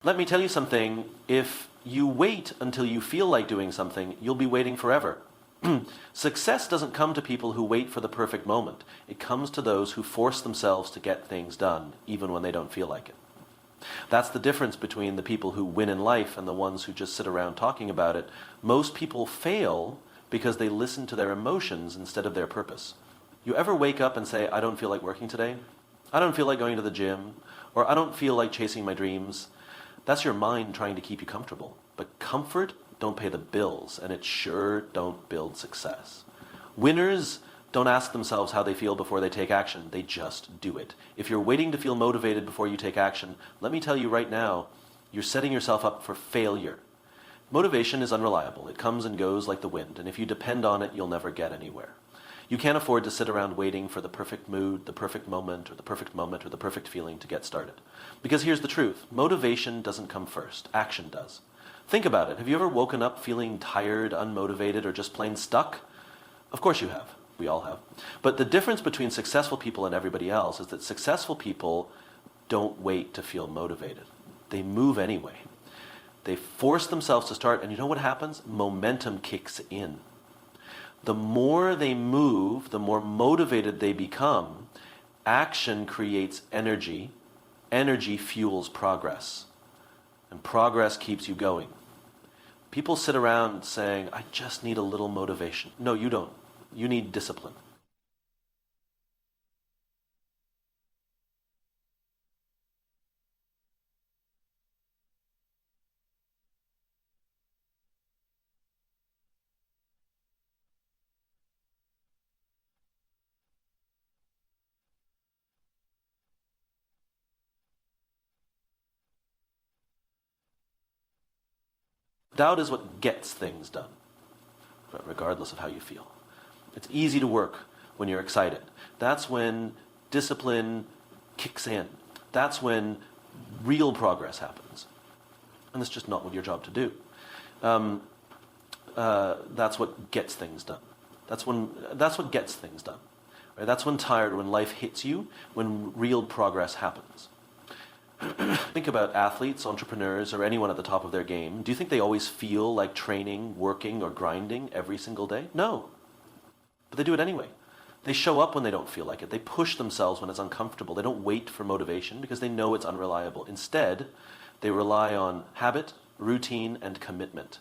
Let me tell you something, if you wait until you feel like doing something, you'll be waiting forever. Success doesn't come to people who wait for the perfect moment. It comes to those who force themselves to get things done, even when they don't feel like it. That's the difference between the people who win in life and the ones who just sit around talking about it. Most people fail because they listen to their emotions instead of their purpose. You ever wake up and say, I don't feel like working today? I don't feel like going to the gym, or I don't feel like chasing my dreams. That's your mind trying to keep you comfortable. But comfort don't pay the bills, and it sure don't build success. Winners don't ask themselves how they feel before they take action. They just do it. If you're waiting to feel motivated before you take action, let me tell you right now, you're setting yourself up for failure. Motivation is unreliable. It comes and goes like the wind, and if you depend on it, you'll never get anywhere. You can't afford to sit around waiting for the perfect mood, the perfect moment, or the perfect moment, or the perfect feeling to get started. Because here's the truth. Motivation doesn't come first. Action does. Think about it. Have you ever woken up feeling tired, unmotivated, or just plain stuck? Of course you have. We all have. But the difference between successful people and everybody else is that successful people don't wait to feel motivated. They move anyway. They force themselves to start, and you know what happens? Momentum kicks in. The more they move, the more motivated they become. Action creates energy. Energy fuels progress. And progress keeps you going. People sit around saying, I just need a little motivation. No, you don't. You need discipline. Doubt is what gets things done, regardless of how you feel. It's easy to work when you're excited. That's when discipline kicks in. That's when real progress happens. And it's just not what your job to do. That's what gets things done. That's what gets things done. Right? That's when life hits you, when real progress happens. Think about athletes, entrepreneurs, or anyone at the top of their game. Do you think they always feel like training, working, or grinding every single day? No. But they do it anyway. They show up when they don't feel like it. They push themselves when it's uncomfortable. They don't wait for motivation because they know it's unreliable. Instead, they rely on habit, routine, and commitment.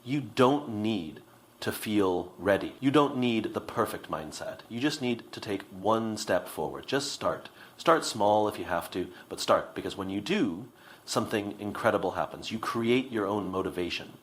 You don't need to feel ready. You don't need the perfect mindset. You just need to take one step forward. Just start. Start small if you have to, but start, because when you do, something incredible happens. You create your own motivation.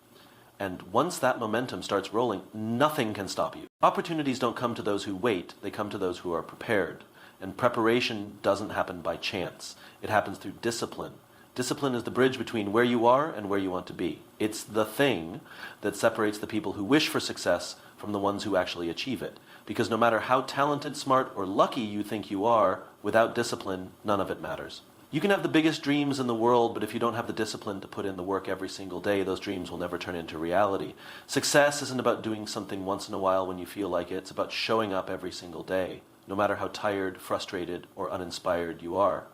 And once that momentum starts rolling, nothing can stop you. Opportunities don't come to those who wait, they come to those who are prepared. And preparation doesn't happen by chance. It happens through discipline. Discipline is the bridge between where you are and where you want to be. It's the thing that separates the people who wish for success from the ones who actually achieve it. Because no matter how talented, smart, or lucky you think you are, without discipline, none of it matters. You can have the biggest dreams in the world, but if you don't have the discipline to put in the work every single day, those dreams will never turn into reality. Success isn't about doing something once in a while when you feel like it. It's about showing up every single day, no matter how tired, frustrated, or uninspired you are.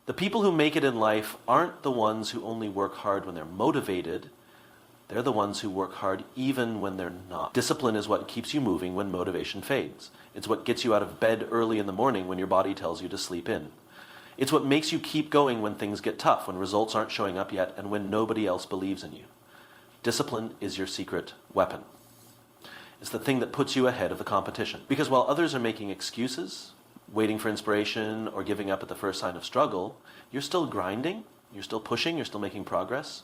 The people who make it in life aren't the ones who only work hard when they're motivated. They're the ones who work hard even when they're not. Discipline is what keeps you moving when motivation fades. It's what gets you out of bed early in the morning when your body tells you to sleep in. It's what makes you keep going when things get tough, when results aren't showing up yet, and when nobody else believes in you. Discipline is your secret weapon. It's the thing that puts you ahead of the competition. Because while others are making excuses, waiting for inspiration, or giving up at the first sign of struggle, you're still grinding, you're still pushing, you're still making progress.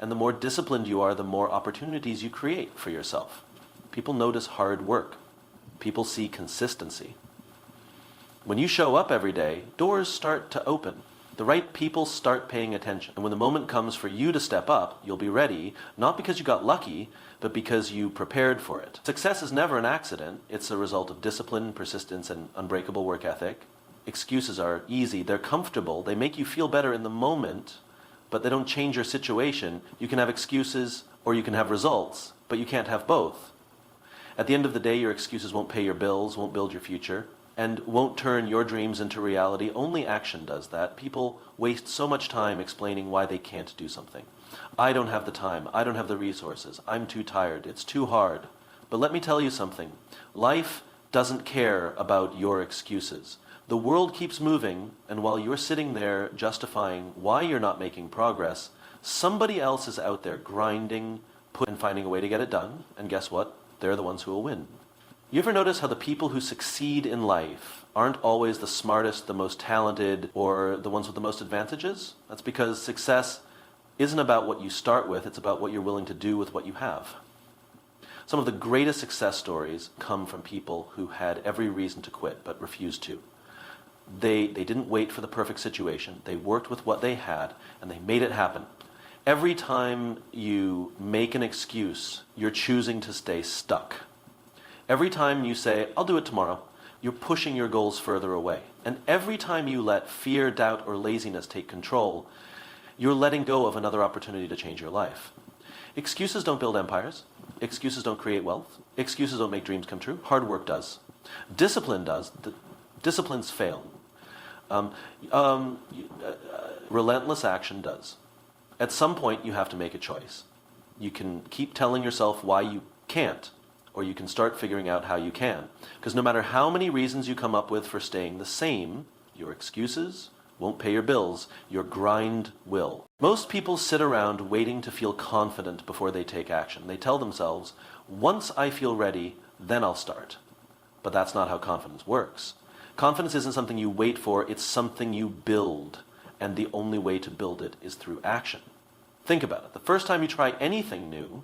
And the more disciplined you are, the more opportunities you create for yourself. People notice hard work. People see consistency. When you show up every day, doors start to open. The right people start paying attention. And when the moment comes for you to step up, you'll be ready, not because you got lucky, but because you prepared for it. Success is never an accident. It's a result of discipline, persistence, and unbreakable work ethic. Excuses are easy. They're comfortable. They make you feel better in the moment, but they don't change your situation. You can have excuses or you can have results, but you can't have both. At the end of the day, your excuses won't pay your bills, won't build your future, and won't turn your dreams into reality. Only action does that. People waste so much time explaining why they can't do something. I don't have the time. I don't have the resources. I'm too tired. It's too hard. But let me tell you something. Life doesn't care about your excuses. The world keeps moving, and while you're sitting there justifying why you're not making progress, somebody else is out there grinding, and finding a way to get it done, and guess what? They're the ones who will win. You ever notice how the people who succeed in life aren't always the smartest, the most talented, or the ones with the most advantages? That's because success isn't about what you start with, it's about what you're willing to do with what you have. Some of the greatest success stories come from people who had every reason to quit but refused to. They didn't wait for the perfect situation. They worked with what they had and they made it happen. Every time you make an excuse, you're choosing to stay stuck. Every time you say, I'll do it tomorrow, you're pushing your goals further away. And every time you let fear, doubt, or laziness take control, you're letting go of another opportunity to change your life. Excuses don't build empires. Excuses don't create wealth. Excuses don't make dreams come true. Hard work does. Discipline does. Disciplines fail. Relentless action does. At some point, you have to make a choice. You can keep telling yourself why you can't, or you can start figuring out how you can. Because no matter how many reasons you come up with for staying the same, your excuses won't pay your bills, your grind will. Most people sit around waiting to feel confident before they take action. They tell themselves, once I feel ready, then I'll start. But that's not how confidence works. Confidence isn't something you wait for, it's something you build. And the only way to build it is through action. Think about it. The first time you try anything new,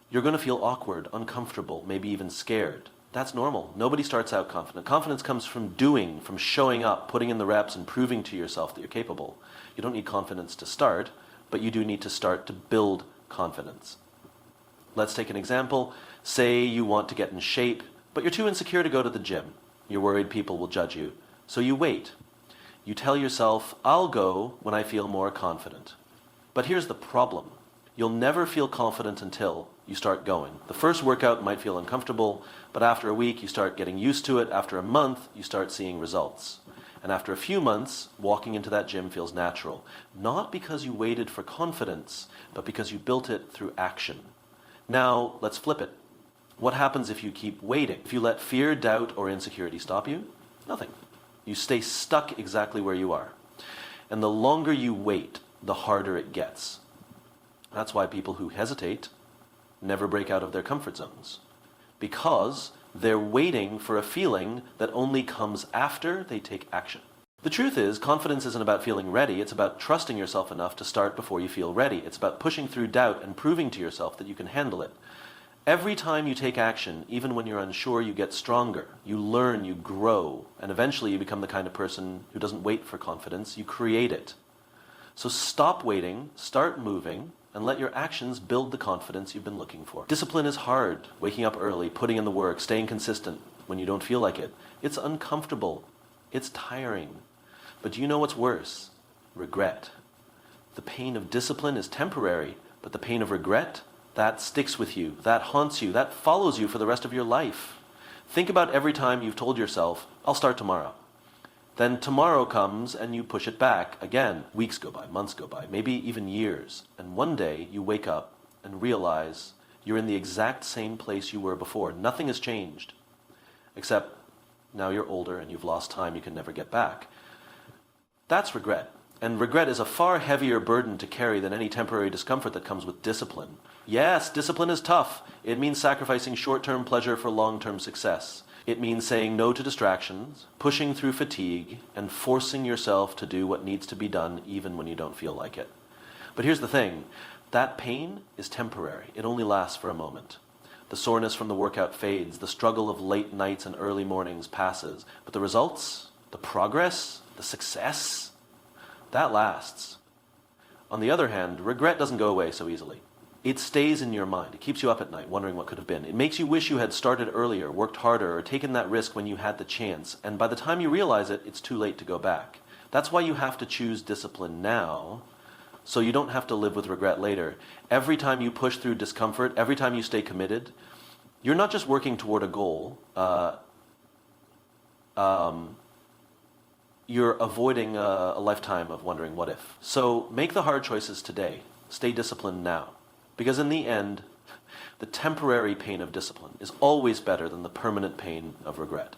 you're going to feel awkward, uncomfortable, maybe even scared. That's normal. Nobody starts out confident. Confidence comes from doing, from showing up, putting in the reps, and proving to yourself that you're capable. You don't need confidence to start, but you do need to start to build confidence. Let's take an example. Say you want to get in shape, but you're too insecure to go to the gym. You're worried people will judge you. So you wait. You tell yourself, I'll go when I feel more confident. But here's the problem. You'll never feel confident until you start going. The first workout might feel uncomfortable, but after a week you start getting used to it. After a month, you start seeing results. And after a few months, walking into that gym feels natural. Not because you waited for confidence, but because you built it through action. Now, let's flip it. What happens if you keep waiting? If you let fear, doubt, or insecurity stop you? Nothing. You stay stuck exactly where you are. And the longer you wait, the harder it gets. That's why people who hesitate never break out of their comfort zones. Because they're waiting for a feeling that only comes after they take action. The truth is, confidence isn't about feeling ready, it's about trusting yourself enough to start before you feel ready. It's about pushing through doubt and proving to yourself that you can handle it. Every time you take action, even when you're unsure, you get stronger. You learn, you grow, and eventually you become the kind of person who doesn't wait for confidence, you create it. So stop waiting, start moving, and let your actions build the confidence you've been looking for. Discipline is hard. Waking up early, putting in the work, staying consistent when you don't feel like it. It's uncomfortable. It's tiring. But do you know what's worse? Regret. The pain of discipline is temporary, but the pain of regret, that sticks with you, that haunts you, that follows you for the rest of your life. Think about every time you've told yourself, I'll start tomorrow. Then tomorrow comes and you push it back again. Weeks go by, months go by, maybe even years. And one day you wake up and realize you're in the exact same place you were before. Nothing has changed. Except now you're older and you've lost time you can never get back. That's regret. And regret is a far heavier burden to carry than any temporary discomfort that comes with discipline. Yes, discipline is tough. It means sacrificing short-term pleasure for long-term success. It means saying no to distractions, pushing through fatigue, and forcing yourself to do what needs to be done even when you don't feel like it. But here's the thing. That pain is temporary. It only lasts for a moment. The soreness from the workout fades. The struggle of late nights and early mornings passes. But the results, the progress, the success, that lasts. On the other hand, regret doesn't go away so easily. It stays in your mind. It keeps you up at night wondering what could have been. It makes you wish you had started earlier, worked harder, or taken that risk when you had the chance. And by the time you realize it, it's too late to go back. That's why you have to choose discipline now, so you don't have to live with regret later. Every time you push through discomfort, every time you stay committed, you're not just working toward a goal. you're avoiding a lifetime of wondering what if. So make the hard choices today. Stay disciplined now. Because in the end, the temporary pain of discipline is always better than the permanent pain of regret.